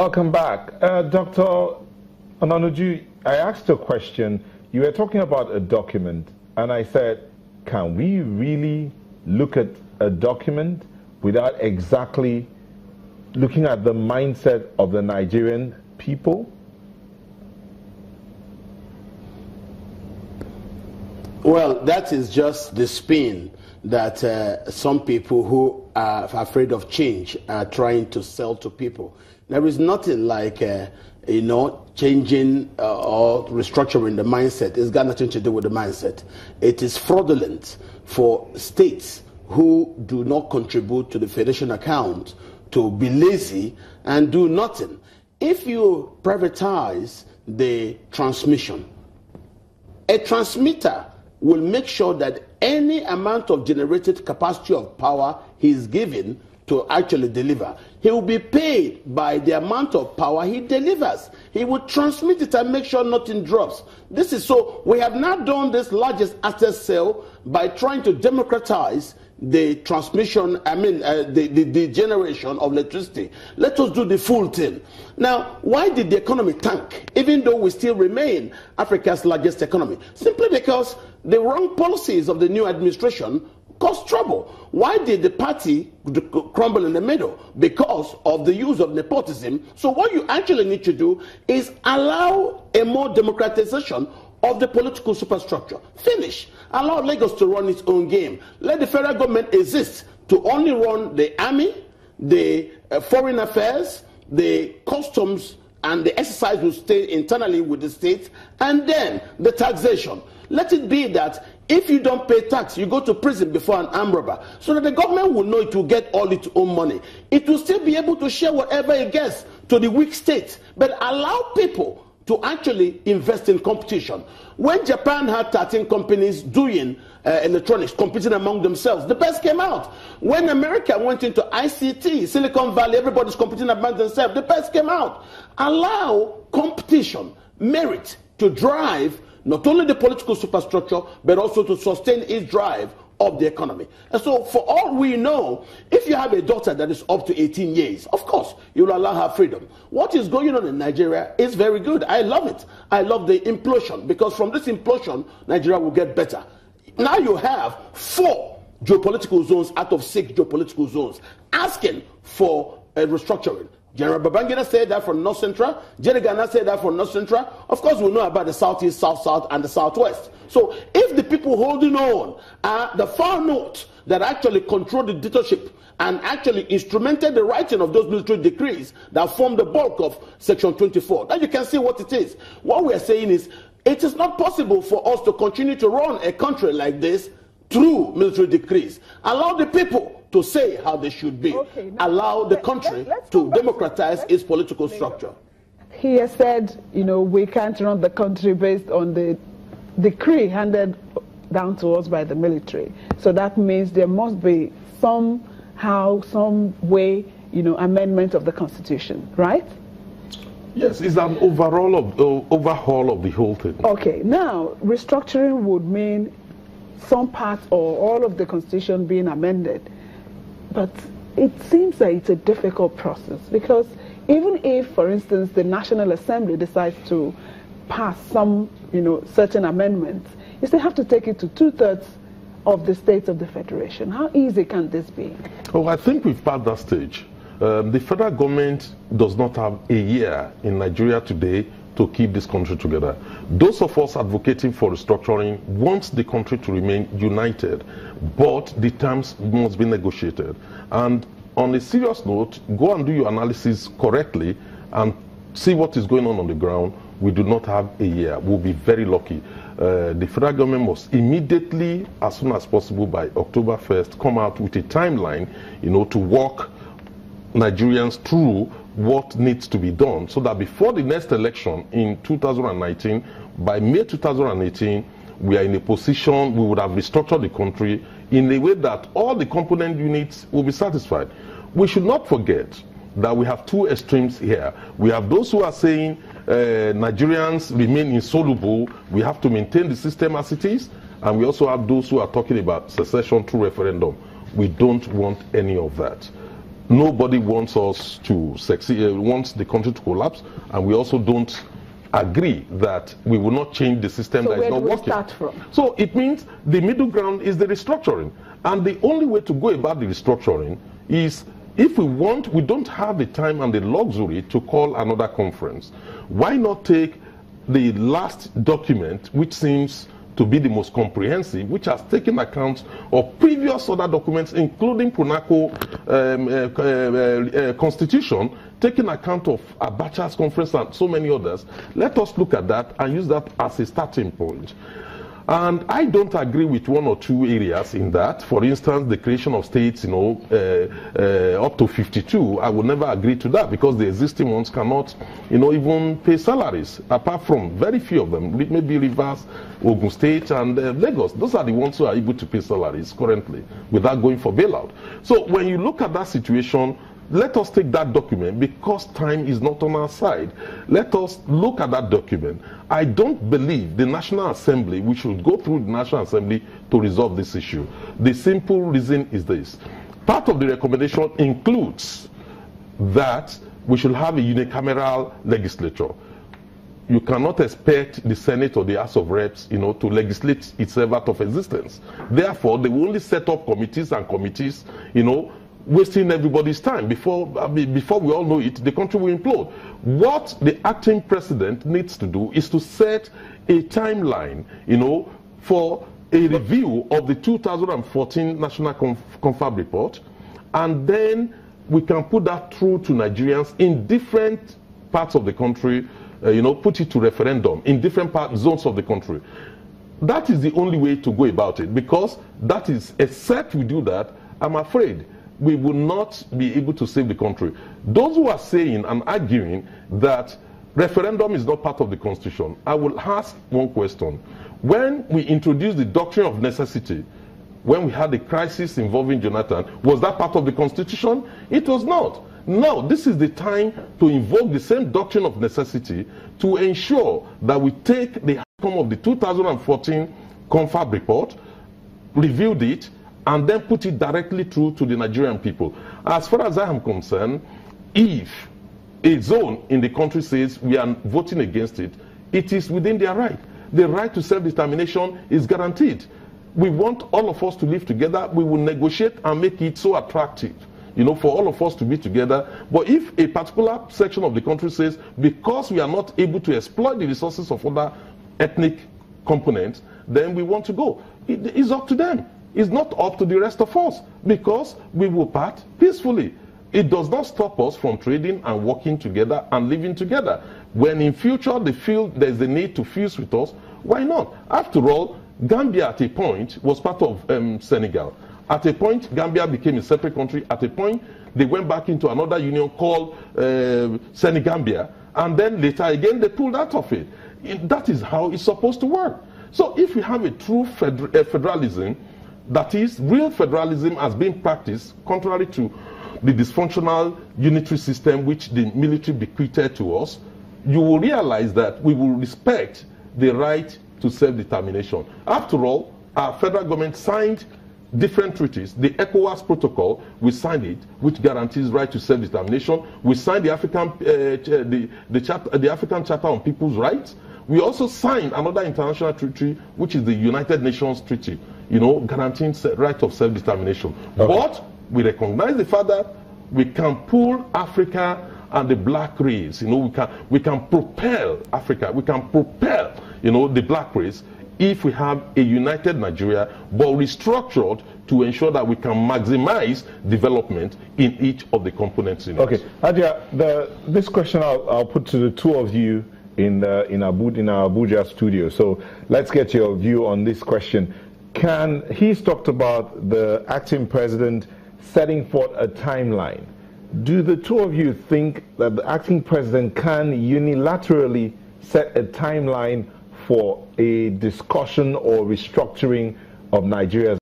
Welcome back. Dr. Onanuju, I asked a question. You were talking about a document, and I said, can we really look at a document without exactly looking at the mindset of the Nigerian people? Well, that is just the spin that some people who are afraid of change are trying to sell to people. There is nothing like, changing or restructuring the mindset. It's got nothing to do with the mindset. It is fraudulent for states who do not contribute to the federation account to be lazy and do nothing. If you privatize the transmission, a transmitter will make sure that any amount of generated capacity of power he is given to actually deliver, he will be paid by the amount of power he delivers. He will transmit it and make sure nothing drops. This is so, we have now done this largest asset sale by trying to democratize the transmission, the generation of electricity. Let us do the full thing. Now, why did the economy tank, even though we still remain Africa's largest economy? Simply because the wrong policies of the new administration caused trouble. Why did the party crumble in the middle? Because of the use of nepotism. So what you actually need to do is allow a more democratization of the political superstructure. Finish. Allow Lagos to run its own game. Let the federal government exist to only run the army, the foreign affairs, the customs, and the exercise will stay internally with the state, and then the taxation. Let it be that if you don't pay tax, you go to prison before an armed robber, so that the government will know it will get all its own money. It will still be able to share whatever it gets to the weak states, but allow people to actually invest in competition. When Japan had 13 companies doing electronics, competing among themselves, the best came out. When America went into ICT, Silicon Valley, everybody's competing among themselves, the best came out. Allow competition, merit to drive not only the political superstructure, but also to sustain its drive of the economy. And so for all we know, if you have a daughter that is up to 18 years, of course, you will allow her freedom. What is going on in Nigeria is very good. I love it. I love the implosion, because from this implosion, Nigeria will get better. Now you have 4 geopolitical zones out of 6 geopolitical zones asking for a restructuring. General Babangida said that for North Central. Jerry Gana said that for North Central. Of course, we know about the Southeast, South-South, and the Southwest. So if the people holding on are the far north that actually control the dictatorship and actually instrumented the writing of those military decrees that form the bulk of Section 24, then you can see what it is. What we are saying is, it is not possible for us to continue to run a country like this through military decrees. Allow the people to say how they should be. Okay, allow the country to democratize its political structure. He has said, we can't run the country based on the decree handed down to us by the military. So that means there must be somehow, some way, amendment of the Constitution, right? Yes, it's an overhaul of the whole thing. Okay, now restructuring would mean some parts or all of the Constitution being amended. But it seems that it's a difficult process, because even if, for instance, the National Assembly decides to pass some, certain amendments, you still have to take it to 2/3 of the states of the Federation. How easy can this be? Oh, I think we've passed that stage. The federal government does not have a year in Nigeria today to keep this country together. Those of us advocating for restructuring want the country to remain united, but the terms must be negotiated. And on a serious note, go and do your analysis correctly and see what is going on the ground. We do not have a year. We'll be very lucky. The federal government must immediately, as soon as possible by October 1st, come out with a timeline, to walk Nigerians through what needs to be done, so that before the next election in 2019, by May 2018, we are in a position we would have restructured the country in a way that all the component units will be satisfied. We should not forget that we have 2 extremes here. We have those who are saying Nigerians remain insoluble, we have to maintain the system as it is, and we also have those who are talking about secession through referendum. We don't want any of that. nobody wants us to succeed, wants the country to collapse, and we also don't agree that we will not change the system that is not working. Start from? So it means the middle ground is the restructuring. And the only way to go about the restructuring is, if we want, we don't have the time and the luxury to call another conference. Why not take the last document, which seems to be the most comprehensive, which has taken account of previous other documents, including PRONACO Constitution, taking account of Abacha's conference and so many others. Let us look at that and use that as a starting point. And I don't agree with one or two areas in that. For instance, the creation of states, up to 52, I would never agree to that, because the existing ones cannot, even pay salaries, apart from very few of them, maybe Rivers, Ogun State, and Lagos. Those are the ones who are able to pay salaries currently without going for bailout. So when you look at that situation, let us take that document, because time is not on our side. Let us look at that document. I don't believe the National Assembly, we should go through the National Assembly to resolve this issue. The simple reason is this. Part of the recommendation includes that we should have a unicameral legislature. You cannot expect the Senate or the House of Reps, to legislate itself out of existence. Therefore, they will only set up committees and committees, wasting everybody's time. Before we all know it, the country will implode. What the acting president needs to do is to set a timeline, for a review of the 2014 National Confab report, and then we can put that through to Nigerians in different parts of the country, put it to referendum in different zones of the country. That is the only way to go about it, because that is, except we do that, I'm afraid we will not be able to save the country. Those who are saying and arguing that referendum is not part of the Constitution, I will ask one question. When we introduced the doctrine of necessity, when we had a crisis involving Jonathan, was that part of the Constitution? It was not. Now, this is the time to invoke the same doctrine of necessity to ensure that we take the outcome of the 2014 Confab report, reviewed it, and then put it directly through to the Nigerian people. As far as I am concerned, if a zone in the country says we are voting against it, it is within their right. The right to self-determination is guaranteed. We want all of us to live together. We will negotiate and make it so attractive, for all of us to be together. But if a particular section of the country says, because we are not able to exploit the resources of other ethnic components, then we want to go, it is up to them. It's not up to the rest of us, because we will part peacefully. It does not stop us from trading and working together and living together. When in future they feel there's a need to fuse with us, why not? After all, Gambia at a point was part of Senegal. At a point, Gambia became a separate country. At a point, they went back into another union called Senegambia. And then later again, they pulled out of it. That is how it's supposed to work. So if we have a true federalism, that is, real federalism has been practiced, contrary to the dysfunctional unitary system which the military bequeathed to us, you will realize that we will respect the right to self-determination. After all, our federal government signed different treaties. The ECOWAS protocol, we signed it, which guarantees right to self-determination. We signed the African Charter on People's Rights. We also signed another international treaty, which is the United Nations Treaty, guaranteeing right of self-determination. Okay. But we recognize the fact that we can pull Africa and the black race. We can propel Africa. We can propel, the black race if we have a united Nigeria, but restructured to ensure that we can maximize development in each of the components. Okay, Adia, this question I'll put to the two of you in our Abuja studio. So let's get your view on this question. He's talked about the acting president setting forth a timeline. Do the two of you think that the acting president can unilaterally set a timeline for a discussion or restructuring of Nigeria's